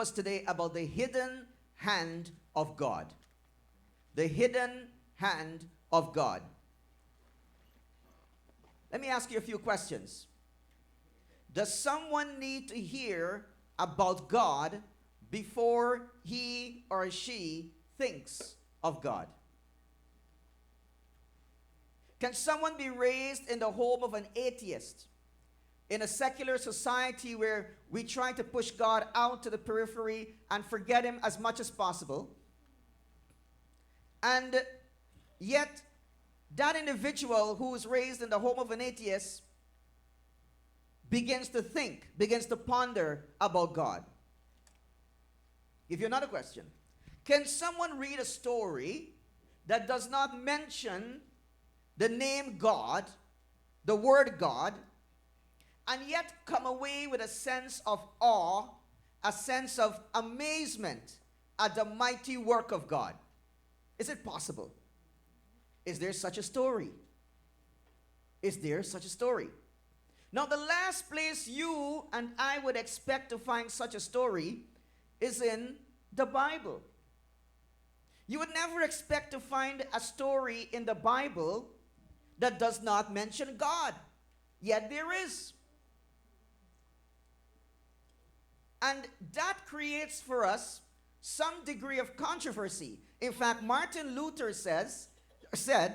us today about the hidden hand of God. The hidden hand of God. Let me ask you a few questions. Does someone need to hear about God before he or she thinks of God? Can someone be raised in the home of an atheist, in a secular society where we try to push God out to the periphery and forget him as much as possible, and yet that individual who is raised in the home of an atheist begins to think, begins to ponder about God? Give you another question. Can someone read a story that does not mention the name God, the word God, and yet come away with a sense of awe, a sense of amazement at the mighty work of God? Is it possible? Is there such a story? Is there such a story? Now, the last place you and I would expect to find such a story is in the Bible. You would never expect to find a story in the Bible that does not mention God. Yet there is. And that creates for us some degree of controversy. In fact, Martin Luther said,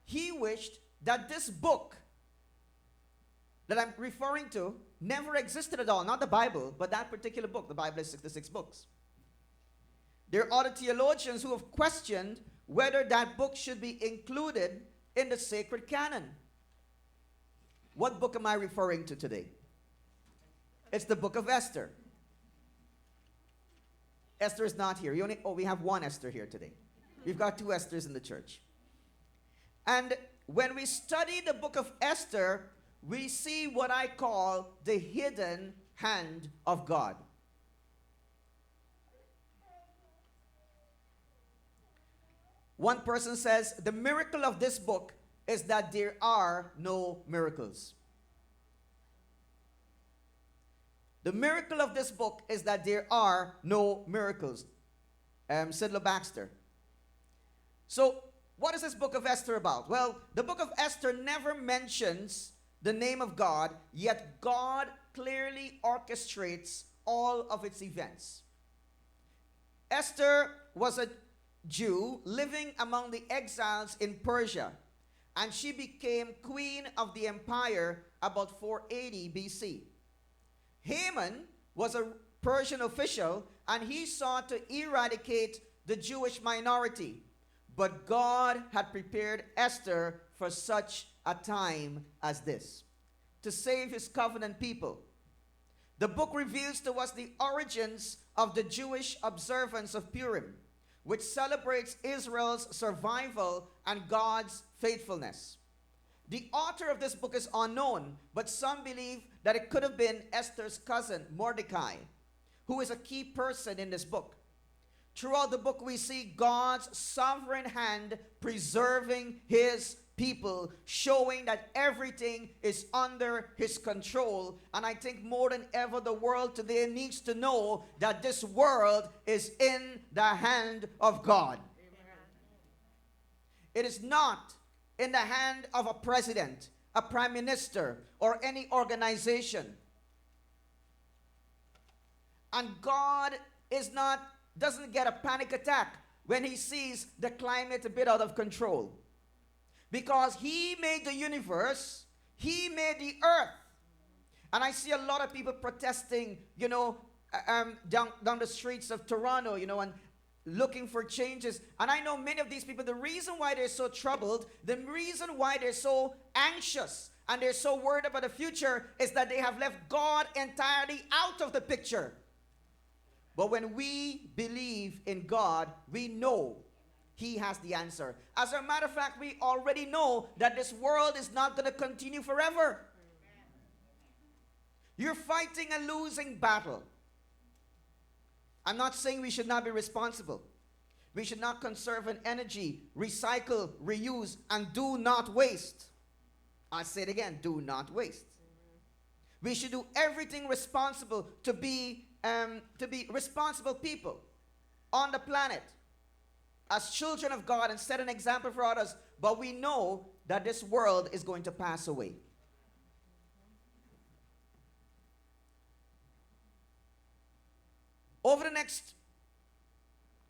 he wished that this book that I'm referring to never existed at all. Not the Bible, but that particular book. The Bible is 66 books. There are other theologians who have questioned whether that book should be included in the sacred canon. What book am I referring to today? It's the book of Esther. Esther is not here. We have one Esther here today. We've got two Esthers in the church. And when we study the book of Esther, we see what I call the hidden hand of God. One person says, the miracle of this book is that there are no miracles. The miracle of this book is that there are no miracles. Sidlow Baxter. So, what is this book of Esther about? Well, the book of Esther never mentions the name of God, yet God clearly orchestrates all of its events. Esther was a Jew living among the exiles in Persia, and she became queen of the empire about 480 BC. Haman was a Persian official, and he sought to eradicate the Jewish minority. But God had prepared Esther for such a time as this, to save his covenant people. The book reveals to us the origins of the Jewish observance of Purim, which celebrates Israel's survival and God's faithfulness. The author of this book is unknown, but some believe that it could have been Esther's cousin, Mordecai, who is a key person in this book. Throughout the book, we see God's sovereign hand preserving his people, showing that everything is under his control. And I think more than ever, the world today needs to know that this world is in the hand of God. Amen. It is not in the hand of a president, a prime minister, or any organization. And God doesn't get a panic attack when he sees the climate a bit out of control. Because he made the universe, he made the earth. And I see a lot of people protesting, down the streets of Toronto, and looking for changes. And I know many of these people, the reason why they're so troubled, the reason why they're so anxious and they're so worried about the future is that they have left God entirely out of the picture. But when we believe in God, we know he has the answer. As a matter of fact, we already know that this world is not going to continue forever. You're fighting a losing battle. I'm not saying we should not be responsible. We should not conserve an energy, recycle, reuse, and do not waste. I'll say it again, do not waste. We should do everything responsible to be to be responsible people on the planet as children of God and set an example for others. But we know that this world is going to pass away. Over the next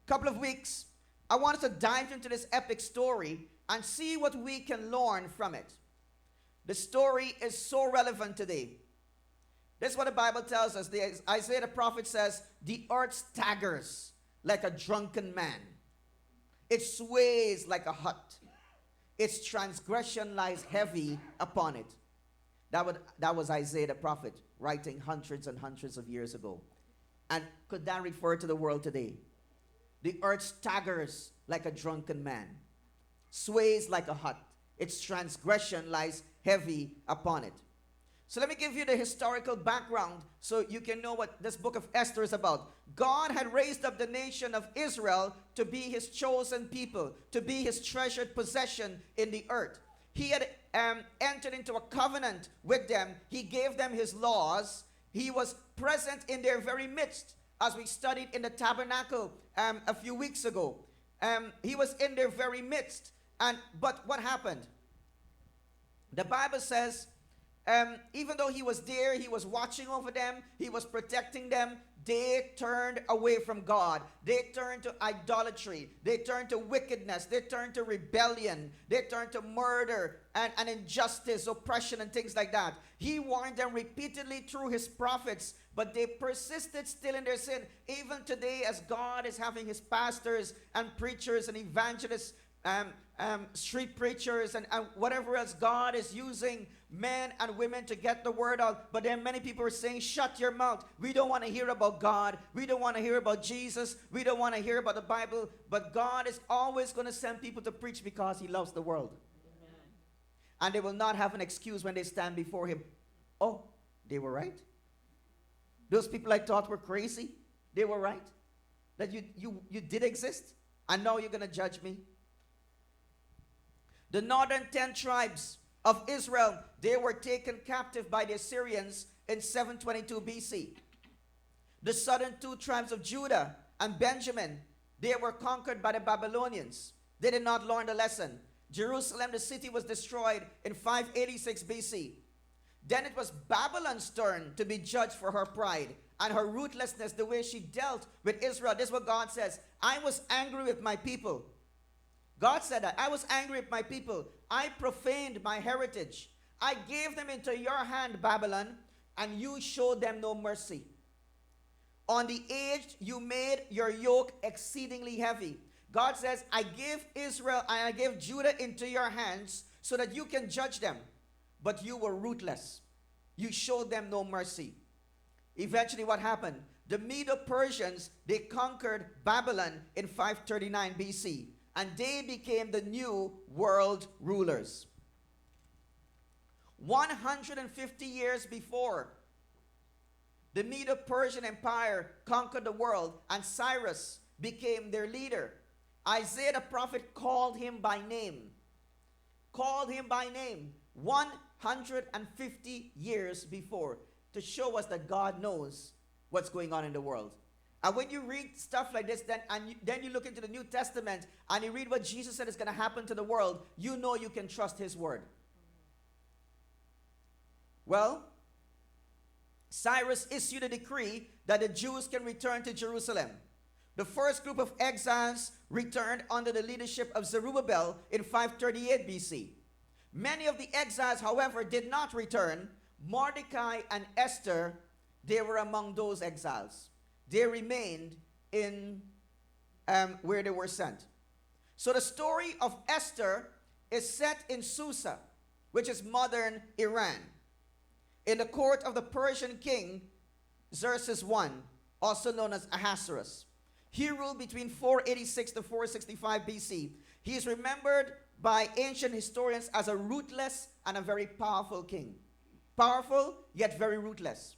couple of weeks, I want us to dive into this epic story and see what we can learn from it. The story is so relevant today. This is what the Bible tells us. Isaiah the prophet says, the earth staggers like a drunken man. It sways like a hut. Its transgression lies heavy upon it. That was Isaiah the prophet writing hundreds and hundreds of years ago. And could that refer to the world today? The earth staggers like a drunken man, sways like a hut. Its transgression lies heavy upon it. So let me give you the historical background so you can know what this book of Esther is about. God had raised up the nation of Israel to be his chosen people, to be his treasured possession in the earth. He had entered into a covenant with them. He gave them his laws. He was present in their very midst, as we studied in the tabernacle a few weeks ago. He was in their very midst. But what happened? The Bible says, even though he was there, he was watching over them, he was protecting them, they turned away from God. They turned to idolatry. They turned to wickedness. They turned to rebellion. They turned to murder and injustice, oppression, and things like that. He warned them repeatedly through his prophets, but they persisted still in their sin. Even today, as God is having his pastors and preachers and evangelists, street preachers and whatever else, God is using men and women to get the word out. But then many people are saying, shut your mouth. We don't want to hear about God. We don't want to hear about Jesus. We don't want to hear about the Bible. But God is always going to send people to preach because he loves the world. Amen. And they will not have an excuse when they stand before him. Oh, they were right. Those people I thought were crazy, they were right. That you did exist. And now you're going to judge me. The northern 10 tribes of Israel, they were taken captive by the Assyrians in 722 BC. The southern 2 tribes of Judah and Benjamin, they were conquered by the Babylonians. They did not learn the lesson. Jerusalem, the city, was destroyed in 586 BC. Then it was Babylon's turn to be judged for her pride and her ruthlessness, the way she dealt with Israel. This is what God says. I was angry with my people. God said that. I was angry with my people. I profaned my heritage. I gave them into your hand, Babylon, and you showed them no mercy. On the aged, you made your yoke exceedingly heavy. God says, I gave Israel and I gave Judah into your hands so that you can judge them. But you were ruthless. You showed them no mercy. Eventually, what happened? The Medo-Persians, they conquered Babylon in 539 BC. And they became the new world rulers. 150 years before, the Medo-Persian Empire conquered the world, and Cyrus became their leader. Isaiah the prophet called him by name. Called him by name 150 years before, to show us that God knows what's going on in the world. And when you read stuff like this, then you look into the New Testament and you read what Jesus said is going to happen to the world, you know you can trust his word. Well, Cyrus issued a decree that the Jews can return to Jerusalem. The first group of exiles returned under the leadership of Zerubbabel in 538 BC. Many of the exiles, however, did not return. Mordecai and Esther, they were among those exiles. They remained in where they were sent. So the story of Esther is set in Susa, which is modern Iran, in the court of the Persian king Xerxes I, also known as Ahasuerus. He ruled between 486 to 465 BC. He is remembered by ancient historians as a ruthless and a very powerful king. Powerful, yet very ruthless.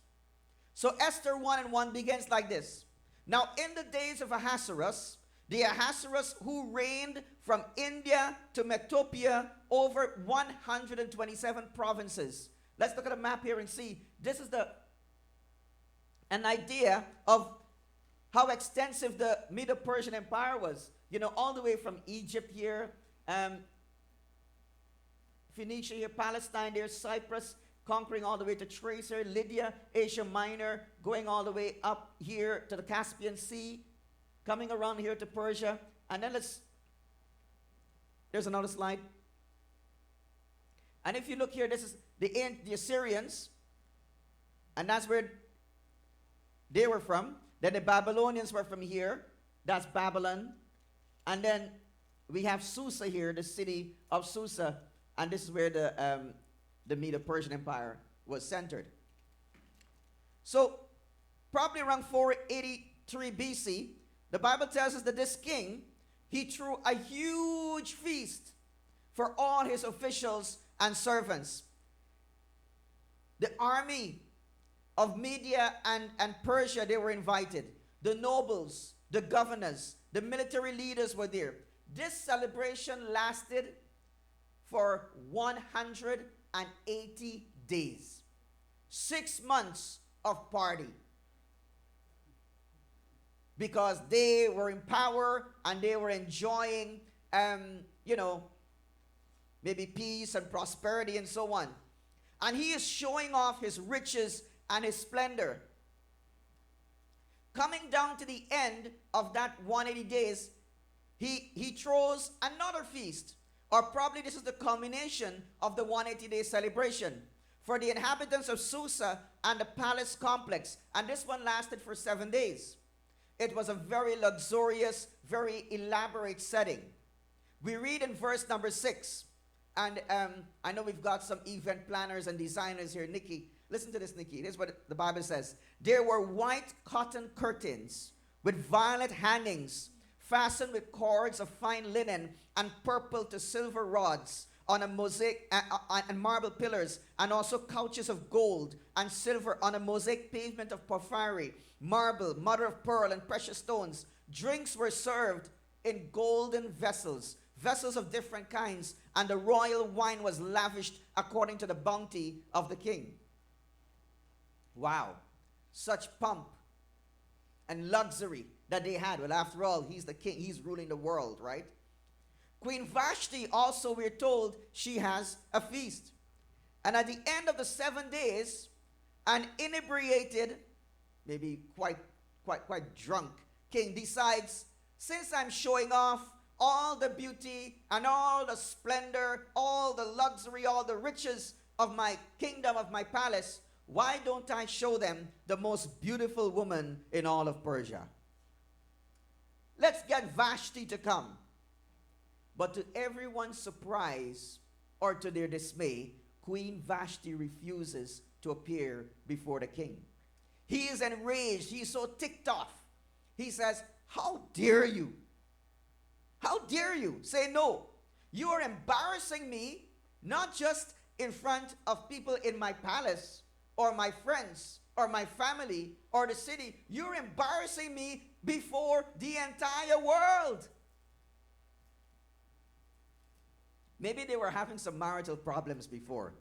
So Esther 1:1 begins like this. Now in the days of Ahasuerus, the Ahasuerus who reigned from India to Metopia over 127 provinces. Let's look at a map here and see. This is the an idea of how extensive the Medo-Persian Empire was. You know, all the way from Egypt here, Phoenicia here, Palestine there, Cyprus, conquering all the way to Thrace here, Lydia, Asia Minor, going all the way up here to the Caspian Sea, coming around here to Persia. And then there's another slide. And if you look here, this is the Assyrians, and that's where they were from. Then the Babylonians were from here. That's Babylon. And then we have Susa here, the city of Susa, and this is where the Medo-Persian Empire was centered. So, probably around 483 BC, the Bible tells us that this king, he threw a huge feast for all his officials and servants. The army of Media and Persia, they were invited. The nobles, the governors, the military leaders were there. This celebration lasted for 180 days. 6 months of party. Because they were in power and they were enjoying, maybe peace and prosperity and so on. And he is showing off his riches and his splendor. Coming down to the end of that 180 days, he throws another feast. Or probably this is the culmination of the 180-day celebration for the inhabitants of Susa and the palace complex. And this one lasted for 7 days. It was a very luxurious, very elaborate setting. We read in verse number 6. And I know we've got some event planners and designers here. Nikki, listen to this, Nikki. This is what the Bible says. There were white cotton curtains with violet hangings, fastened with cords of fine linen and purple to silver rods on a mosaic and marble pillars, and also couches of gold and silver on a mosaic pavement of porphyry, marble, mother of pearl, and precious stones. Drinks were served in golden vessels, vessels of different kinds, and the royal wine was lavished according to the bounty of the king. Wow, such pomp and luxury that they had. Well, after all, he's the king, he's ruling the world, right? Queen Vashti also, we're told, she has a feast. And at the end of the 7 days, an inebriated, maybe quite drunk king decides, since I'm showing off all the beauty and all the splendor, all the luxury, all the riches of my kingdom, of my palace, why don't I show them the most beautiful woman in all of Persia? Let's get Vashti to come. But to everyone's surprise, or to their dismay, Queen Vashti refuses to appear before the king. He is enraged. He's so ticked off. He says, how dare you? How dare you say no? You are embarrassing me, not just in front of people in my palace, or my friends, or my family, or the city. You're embarrassing me before the entire world. Maybe they were having some marital problems before.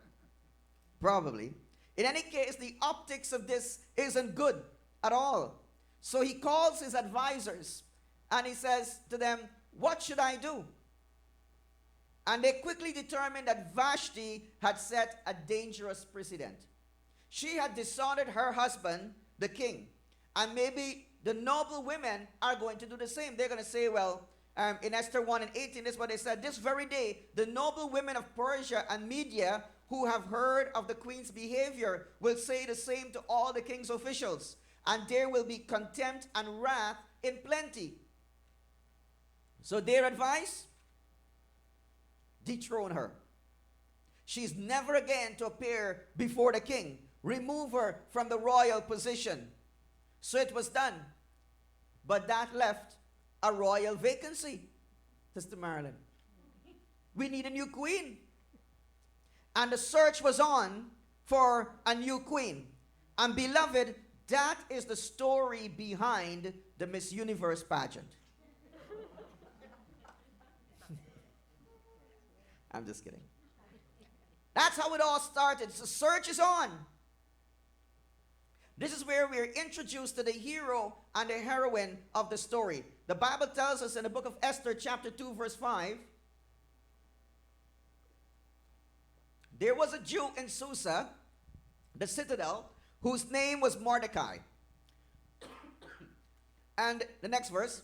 Probably. In any case, the optics of this isn't good at all. So he calls his advisors and he says to them, what should I do? And they quickly determined that Vashti had set a dangerous precedent. She had dishonored her husband, the king. And maybe the noble women are going to do the same. They're going to say, well, in Esther 1 and 18, this is what they said. This very day, the noble women of Persia and Media who have heard of the queen's behavior will say the same to all the king's officials. And there will be contempt and wrath in plenty. So their advice, dethrone her. She's never again to appear before the king. Remove her from the royal position. So it was done. But that left a royal vacancy. Sister Marilyn, we need a new queen. And the search was on for a new queen. And beloved, that is the story behind the Miss Universe pageant. I'm just kidding. That's how it all started. The search is on. This is where we're introduced to the hero and the heroine of the story. The Bible tells us in the book of Esther, chapter 2, verse 5, there was a Jew in Susa, the citadel, whose name was Mordecai. And the next verse,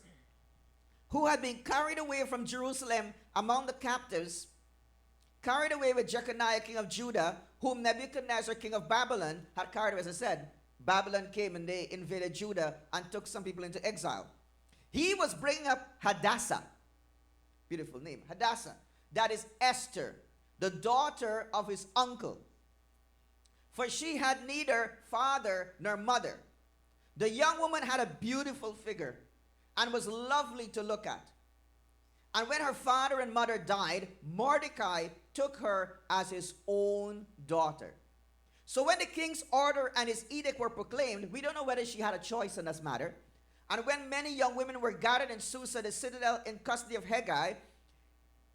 who had been carried away from Jerusalem among the captives, carried away with Jeconiah, king of Judah, whom Nebuchadnezzar, king of Babylon, had carried away. As I said, Babylon came and they invaded Judah and took some people into exile. He was bringing up Hadassah. Beautiful name. Hadassah. That is Esther, the daughter of his uncle. For she had neither father nor mother. The young woman had a beautiful figure and was lovely to look at. And when her father and mother died, Mordecai took her as his own daughter. So when the king's order and his edict were proclaimed, we don't know whether she had a choice in this matter. And when many young women were gathered in Susa, the citadel, in custody of Hegai,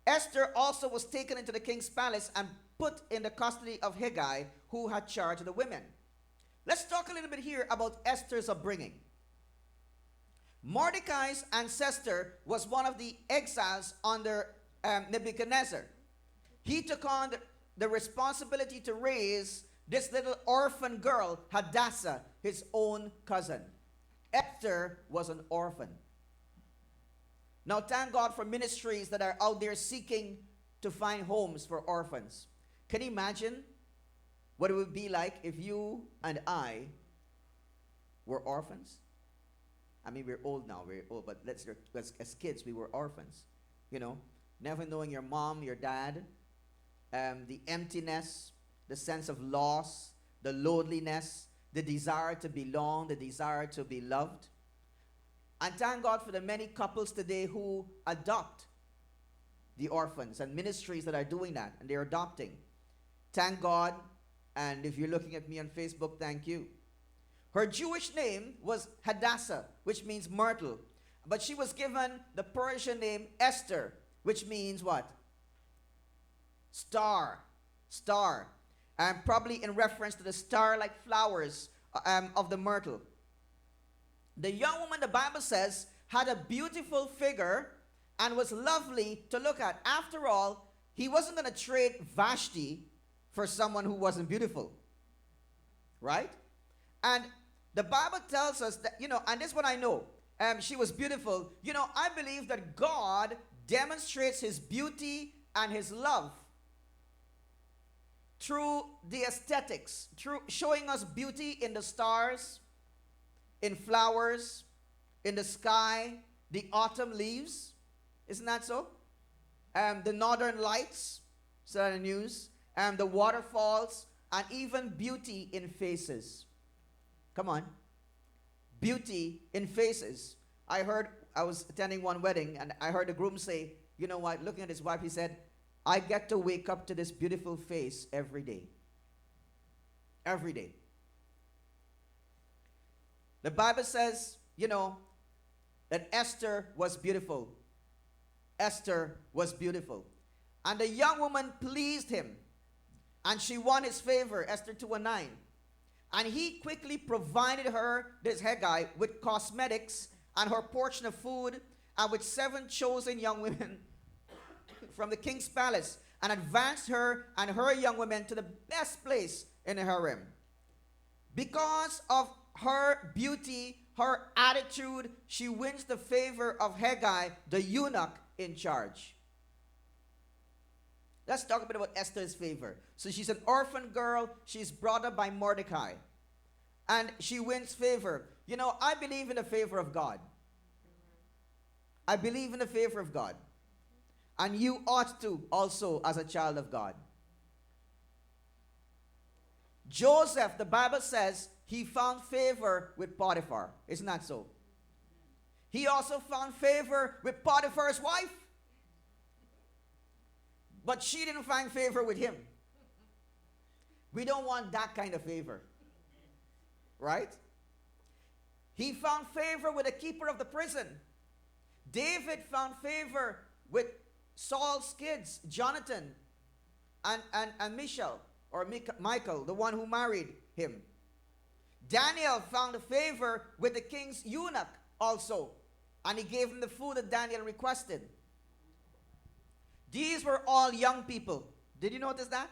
Esther also was taken into the king's palace and put in the custody of Hegai, who had charge of the women. Let's talk a little bit here about Esther's upbringing. Mordecai's ancestor was one of the exiles under Nebuchadnezzar. He took on the responsibility to raise this little orphan girl, Hadassah, his own cousin. Esther was an orphan. Now, thank God for ministries that are out there seeking to find homes for orphans. Can you imagine what it would be like if you and I were orphans? I mean, we're old now, but as kids, we were orphans. You know, never knowing your mom, your dad, the emptiness, the sense of loss, the loneliness, the desire to belong, the desire to be loved. And thank God for the many couples today who adopt the orphans and ministries that are doing that, and they're adopting. Thank God, and if you're looking at me on Facebook, thank you. Her Jewish name was Hadassah, which means myrtle. But she was given the Persian name Esther, which means what? Star. Star. And probably in reference to the star-like flowers of the myrtle. The young woman, the Bible says, had a beautiful figure and was lovely to look at. After all, he wasn't going to trade Vashti for someone who wasn't beautiful. Right? And the Bible tells us that, and this is what I know. She was beautiful. I believe that God demonstrates his beauty and his love through the aesthetics, through showing us beauty in the stars, in flowers, in the sky, the autumn leaves. Isn't that so? The northern lights, is that in the news? The waterfalls, and even beauty in faces. Come on. Beauty in faces. I was attending one wedding, and I heard the groom say, you know what, looking at his wife, he said, I get to wake up to this beautiful face every day. Every day. The Bible says, that Esther was beautiful. Esther was beautiful. And the young woman pleased him. And she won his favor, Esther 2:9. And he quickly provided her, this Hegai, with cosmetics and her portion of food, and with 7 chosen young women from the king's palace, and advanced her and her young women to the best place in the harem. Because of her beauty, her attitude, she wins the favor of Hegai, the eunuch in charge. Let's talk a bit about Esther's favor. So she's an orphan girl. She's brought up by Mordecai. And she wins favor. I believe in the favor of God. I believe in the favor of God. And you ought to also as a child of God. Joseph, the Bible says, he found favor with Potiphar. Isn't that so? He also found favor with Potiphar's wife. But she didn't find favor with him. We don't want that kind of favor. Right? He found favor with the keeper of the prison. David found favor with Saul's kids, Jonathan and Michal, or Michael, the one who married him. Daniel found favor with the king's eunuch also, and he gave him the food that Daniel requested. These were all young people. Did you notice that?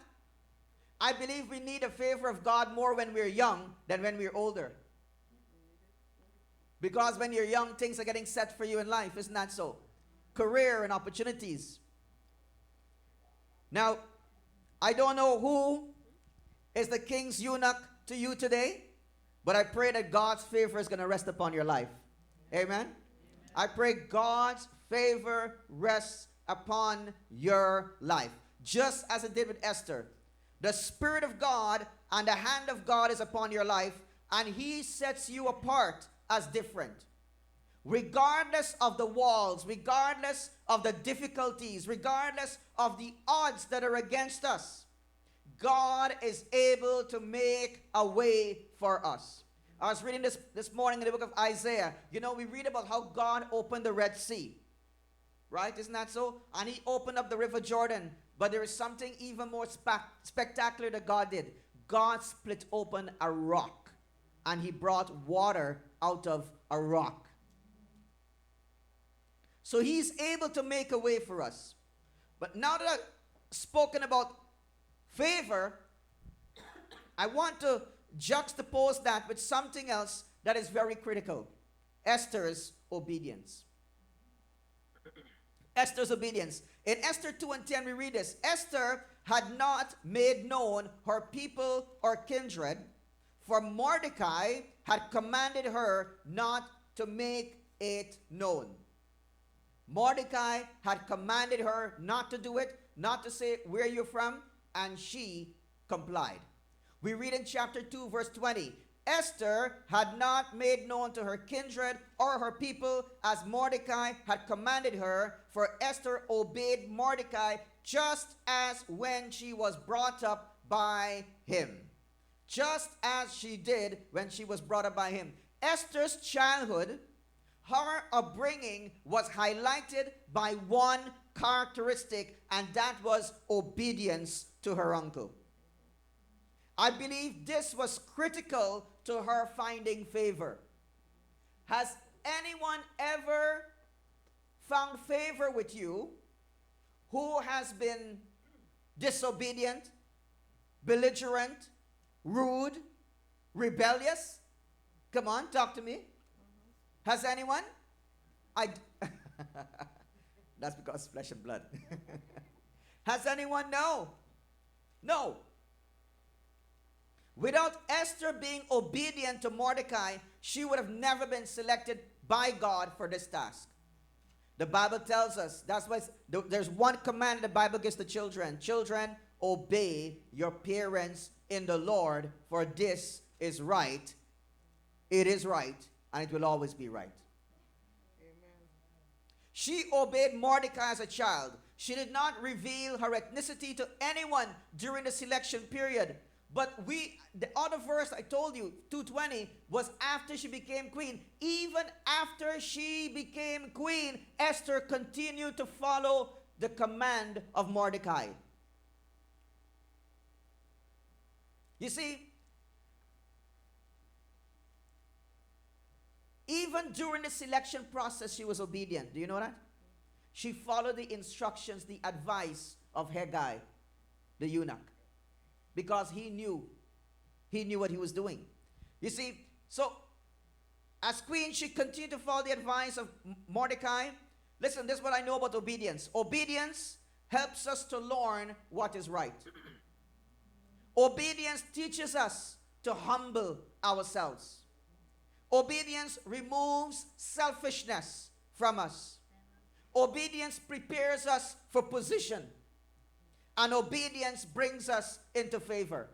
I believe we need a favor of God more when we're young than when we're older. Because when you're young, things are getting set for you in life, isn't that so? Career and opportunities. Now, I don't know who is the king's eunuch to you today, but I pray that God's favor is going to rest upon your life. Amen? I pray God's favor rests upon your life. Just as it did with Esther. The Spirit of God and the hand of God is upon your life, and He sets you apart as different. Regardless of the walls, regardless of the difficulties, regardless of the odds that are against us, God is able to make a way for us. I was reading this morning in the book of Isaiah. You know, we read about how God opened the Red Sea. Right? Isn't that so? And He opened up the River Jordan. But there is something even more spectacular that God did. God split open a rock, and He brought water out of a rock. So He's able to make a way for us. But now that I've spoken about favor, I want to juxtapose that with something else that is very critical. Esther's obedience. Esther's obedience. In Esther 2:10 we read this. Esther had not made known her people or kindred, for Mordecai had commanded her not to make it known. Mordecai had commanded her not to do it, not to say where you're from, and she complied. We read in chapter 2 verse 20. Esther had not made known to her kindred or her people as Mordecai had commanded her, for Esther obeyed Mordecai just as when she was brought up by him. Just as she did when she was brought up by him. Esther's childhood, her upbringing, was highlighted by one characteristic, and that was obedience to her uncle. I believe this was critical to her finding favor. Has anyone ever found favor with you who has been disobedient, belligerent, rude, rebellious? Come on, talk to me. Has anyone? That's because flesh and blood. Has anyone? No. No. Without Esther being obedient to Mordecai, she would have never been selected by God for this task. The Bible tells us, that's why there's one command the Bible gives to children. Children, obey your parents in the Lord, for this is right. It is right, and it will always be right. Amen. She obeyed Mordecai as a child. She did not reveal her ethnicity to anyone during the selection period. But the other verse I told you, 2:20, was after she became queen. Even after she became queen, Esther continued to follow the command of Mordecai. You see, even during the selection process, she was obedient. Do you know that? She followed the instructions, the advice of Haggai, the eunuch. Because he knew what he was doing. You see, so as queen, she continued to follow the advice of Mordecai. Listen, this is what I know about obedience. Obedience helps us to learn what is right. Obedience teaches us to humble ourselves. Obedience removes selfishness from us. Obedience prepares us for position. And obedience brings us into favor.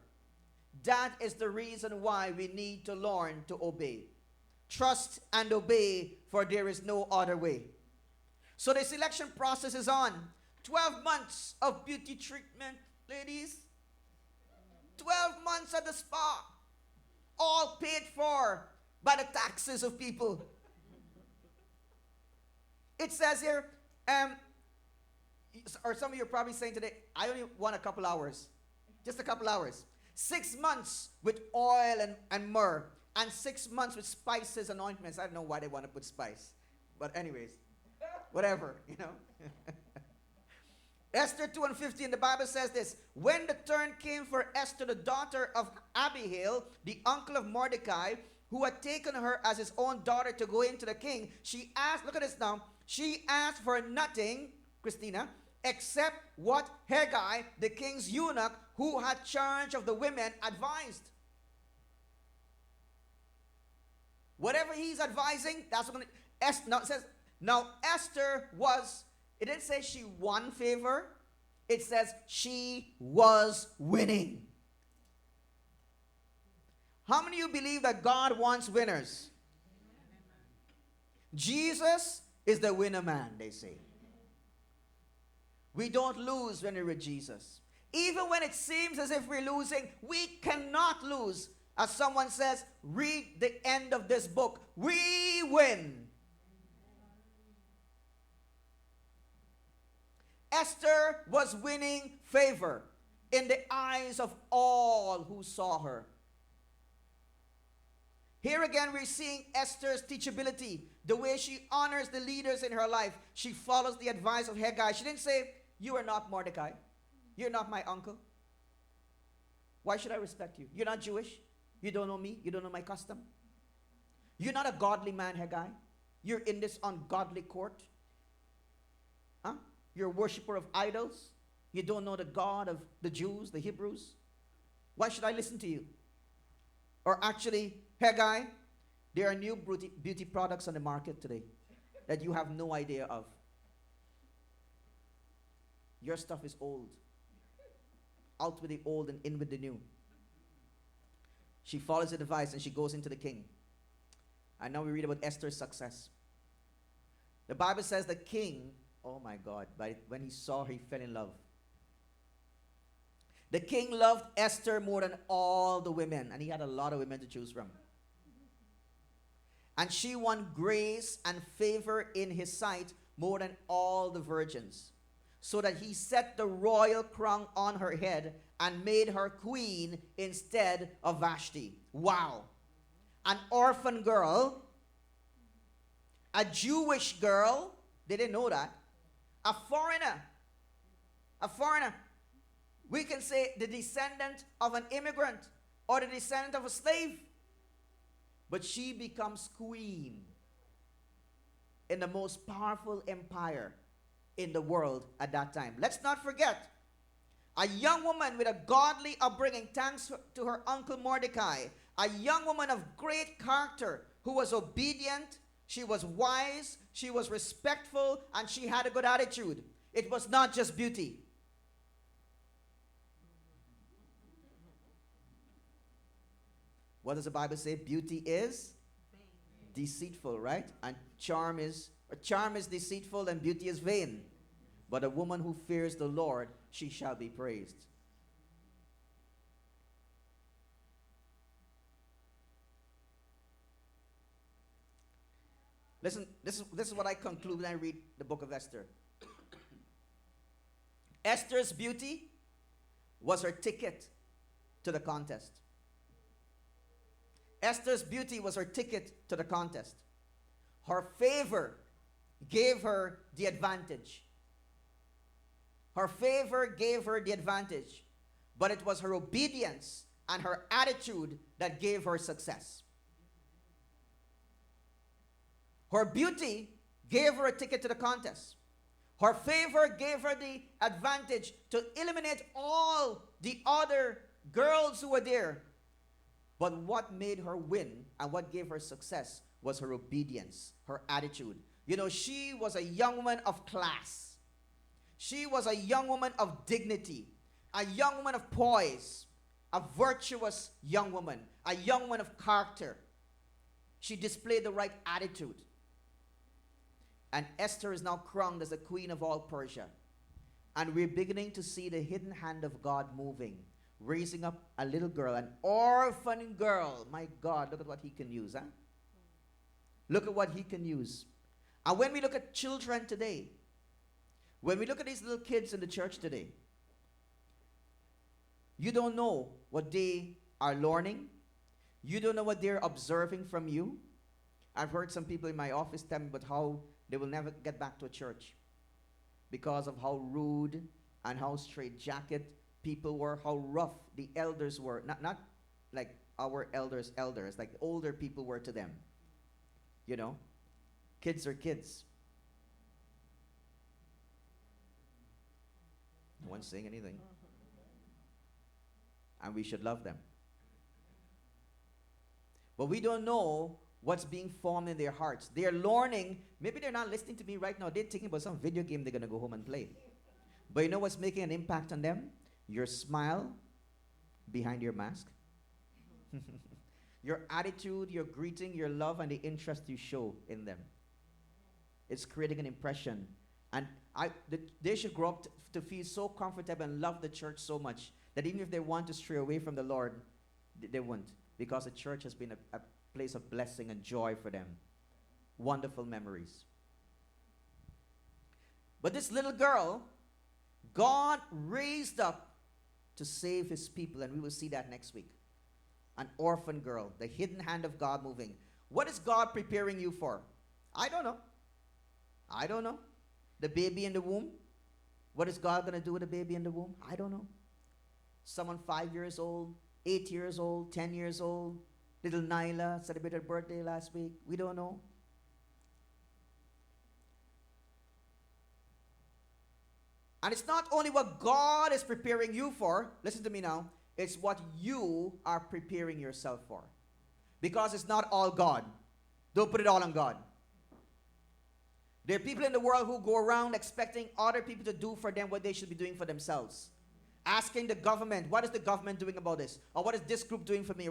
That is the reason why we need to learn to obey. Trust and obey, for there is no other way. So the selection process is on. 12 months of beauty treatment, ladies. 12 months at the spa. All paid for by the taxes of people. It says here, or some of you are probably saying today, I only want a couple hours. Just a couple hours. 6 months with oil and myrrh. and 6 months with spices and ointments. I don't know why they want to put spice. But anyways, whatever, you know. Esther 2:15, the Bible says this. When the turn came for Esther, the daughter of Abihail, the uncle of Mordecai, who had taken her as his own daughter to go into the king, she asked, look at this now, she asked for nothing, Christina, except what Haggai, the king's eunuch, who had charge of the women, advised. Whatever he's advising, that's what now it says, now Esther was, it didn't say she won favor. It says she was winning. How many of you believe that God wants winners? Jesus is the winner man, they say. We don't lose when we're with Jesus. Even when it seems as if we're losing, we cannot lose. As someone says, read the end of this book. We win. Esther was winning favor in the eyes of all who saw her. Here again, we're seeing Esther's teachability, the way she honors the leaders in her life. She follows the advice of Haggai. She didn't say, you are not Mordecai. You're not my uncle. Why should I respect you? You're not Jewish. You don't know me. You don't know my custom. You're not a godly man, Haggai. You're in this ungodly court. Huh? You're a worshiper of idols. You don't know the God of the Jews, the Hebrews. Why should I listen to you? Or actually, Haggai, there are new beauty products on the market today that you have no idea of. Your stuff is old. Out with the old and in with the new. She follows the advice and she goes into the king. And now we read about Esther's success. The Bible says the king, oh my God, but when he saw her, he fell in love. The king loved Esther more than all the women, and he had a lot of women to choose from. And she won grace and favor in his sight more than all the virgins, so that he set the royal crown on her head and made her queen instead of Vashti. Wow. An orphan girl, a Jewish girl, they didn't know that, a foreigner. We can say the descendant of an immigrant or the descendant of a slave. But she becomes queen in the most powerful empire in the world at that time. Let's not forget, a young woman with a godly upbringing, thanks to her uncle Mordecai, a young woman of great character who was obedient, she was wise, she was respectful, and she had a good attitude. It was not just beauty. What does the Bible say? Beauty is deceitful, right? And charm is deceitful and beauty is vain. But a woman who fears the Lord, she shall be praised. Listen, this is what I conclude when I read the book of Esther. Esther's beauty was her ticket to the contest. Esther's beauty was her ticket to the contest. Her favor gave her the advantage. Her favor gave her the advantage. But it was her obedience and her attitude that gave her success. Her beauty gave her a ticket to the contest. Her favor gave her the advantage to eliminate all the other girls who were there. But what made her win and what gave her success was her obedience, her attitude. You know, she was a young woman of class. She was a young woman of dignity, a young woman of poise, a virtuous young woman, a young woman of character. She displayed the right attitude. And Esther is now crowned as the queen of all Persia. And we're beginning to see the hidden hand of God moving, raising up a little girl, an orphan girl. My God, look at what he can use, huh? Look at what he can use. And when we look at children today, when we look at these little kids in the church today, you don't know what they are learning. You don't know what they're observing from you. I've heard some people in my office tell me about how they will never get back to a church because of how rude and how straitjacket people were, how rough the elders were. Not like our elders, like older people were to them. You know? Kids are kids. No one's saying anything. And we should love them. But we don't know what's being formed in their hearts. They're learning. Maybe they're not listening to me right now. They're thinking about some video game they're going to go home and play. But you know what's making an impact on them? Your smile behind your mask. Your attitude, your greeting, your love, and the interest you show in them. It's creating an impression. And they should grow up to feel so comfortable and love the church so much that even if they want to stray away from the Lord, they won't. Because the church has been a place of blessing and joy for them. Wonderful memories. But this little girl, God raised up to save his people, and we will see that next week. An orphan girl, the hidden hand of God moving. What is God preparing you for? I don't know. I don't know. The baby in the womb? What is God going to do with the baby in the womb? I don't know. Someone 5 years old, 8 years old, 10 years old. Little Nyla celebrated her birthday last week. We don't know. And it's not only what God is preparing you for. Listen to me now. It's what you are preparing yourself for. Because it's not all God. Don't put it all on God. There are people in the world who go around expecting other people to do for them what they should be doing for themselves. Asking the government, what is the government doing about this? Or what is this group doing for me?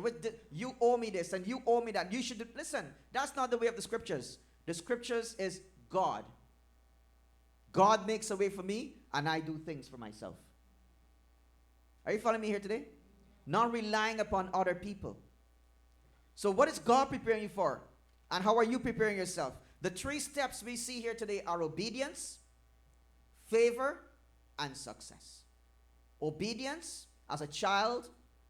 You owe me this and you owe me that. You should do. Listen, that's not the way of the scriptures. The scriptures is God. God makes a way for me and I do things for myself. Are you following me here today? Not relying upon other people. So what is God preparing you for? And how are you preparing yourself? The 3 steps we see here today are obedience, favor, and success. Obedience as a child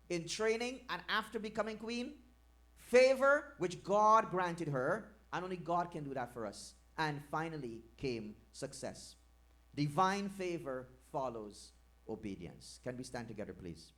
in training and after becoming queen. Favor, which God granted her, and only God can do that for us. And finally came success. Divine favor follows obedience. Can we stand together, please?